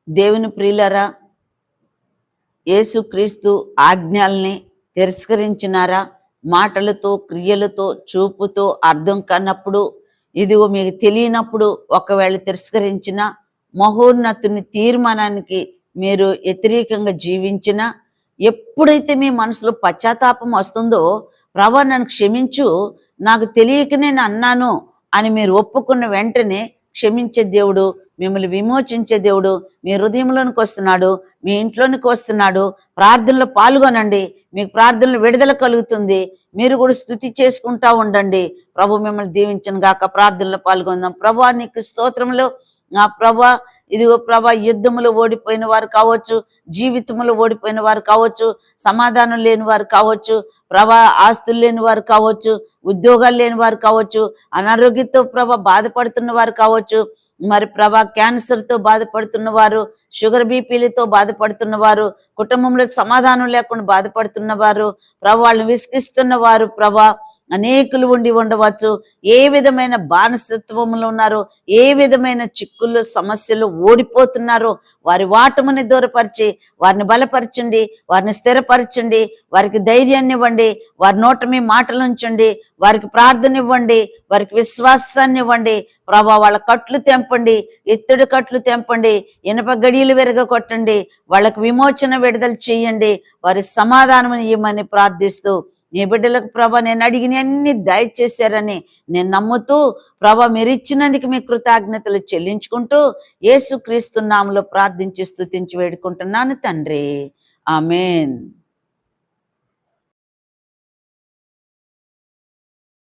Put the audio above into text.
దేవుని ప్రియులరా, యేసుక్రీస్తు ఆజ్ఞల్ని తిరస్కరించినారా? మాటలతో, క్రియలతో, చూపుతో అర్థం కానప్పుడు, ఇదిగో మీకు తెలియనప్పుడు ఒకవేళ తిరస్కరించిన మహోన్నతుని తీర్మానానికి మీరు వ్యతిరేకంగా జీవించిన, ఎప్పుడైతే మీ మనసులో పశ్చాత్తాపం వస్తుందో, ప్రభా నన్ను క్షమించు, నాకు తెలియక నేను అన్నాను అని మీరు ఒప్పుకున్న వెంటనే క్షమించే దేవుడు, మిమ్మల్ని విమోచించే దేవుడు మీ హృదయంలోనికి వస్తున్నాడు, మీ ఇంట్లోనికి వస్తున్నాడు. ప్రార్థనలో పాల్గొనండి, మీకు ప్రార్థనలో విడుదల కలుగుతుంది. మీరు కూడా స్తుతి చేసుకుంటా ఉండండి. ప్రభు మిమ్మల్ని దీవించను గాక. ప్రార్థనలో పాల్గొందాం. ప్రభా నీకు స్తోత్రములు. నా ప్రభా, ఇదిగో ప్రభా, యుద్ధములు ఓడిపోయిన వారు కావచ్చు, జీవితములు ఓడిపోయిన వారు కావచ్చు, సమాధానం లేని వారు కావచ్చు, ప్రభా ఆస్తులు లేని వారు కావచ్చు, ఉద్యోగాలు లేని వారు కావచ్చు, అనారోగ్యంతో ప్రభా బాధపడుతున్న వారు కావచ్చు, మరి ప్రభా క్యాన్సర్తో బాధపడుతున్న వారు, షుగర్ బీపీలతో బాధపడుతున్న వారు, కుటుంబంలో సమాధానం లేకుండా బాధపడుతున్న వారు, ప్రభా వాళ్ళని విసిగిస్తున్న వారు, ప్రభా అనేకులు ఉండి ఉండవచ్చు. ఏ విధమైన బానిసత్వంలో ఉన్నారో, ఏ విధమైన చిక్కుల్లో సమస్యలు ఓడిపోతున్నారో వారి వాటముని దూరపరిచి వారిని బలపరచండి, వారిని స్థిరపరచండి, వారికి ధైర్యాన్ని ఇవ్వండి, వారి నోట మీ మాటలు ఉంచండి, వారికి ప్రార్థన ఇవ్వండి, వారికి విశ్వాసాన్ని ఇవ్వండి. ప్రభా వాళ్ళ కట్లు తెంపండి, ఎత్తుడు కట్లు తెంపండి, ఇనప గడియలు విరగొట్టండి, వాళ్ళకు విమోచన విడుదల చేయండి, వారి సమాధానం ఇవ్వమని ప్రార్థిస్తూ, నీ బిడ్డలకు ప్రభా నేను అడిగిన అన్ని దయచేశారని నేను నమ్ముతూ, ప్రభా మీరు ఇచ్చినందుకు మీ కృతజ్ఞతలు చెల్లించుకుంటూ యేసుక్రీస్తు నామములో ప్రార్థించి స్తుతించి వేడుకుంటున్నాను తండ్రి. ఆమేన్.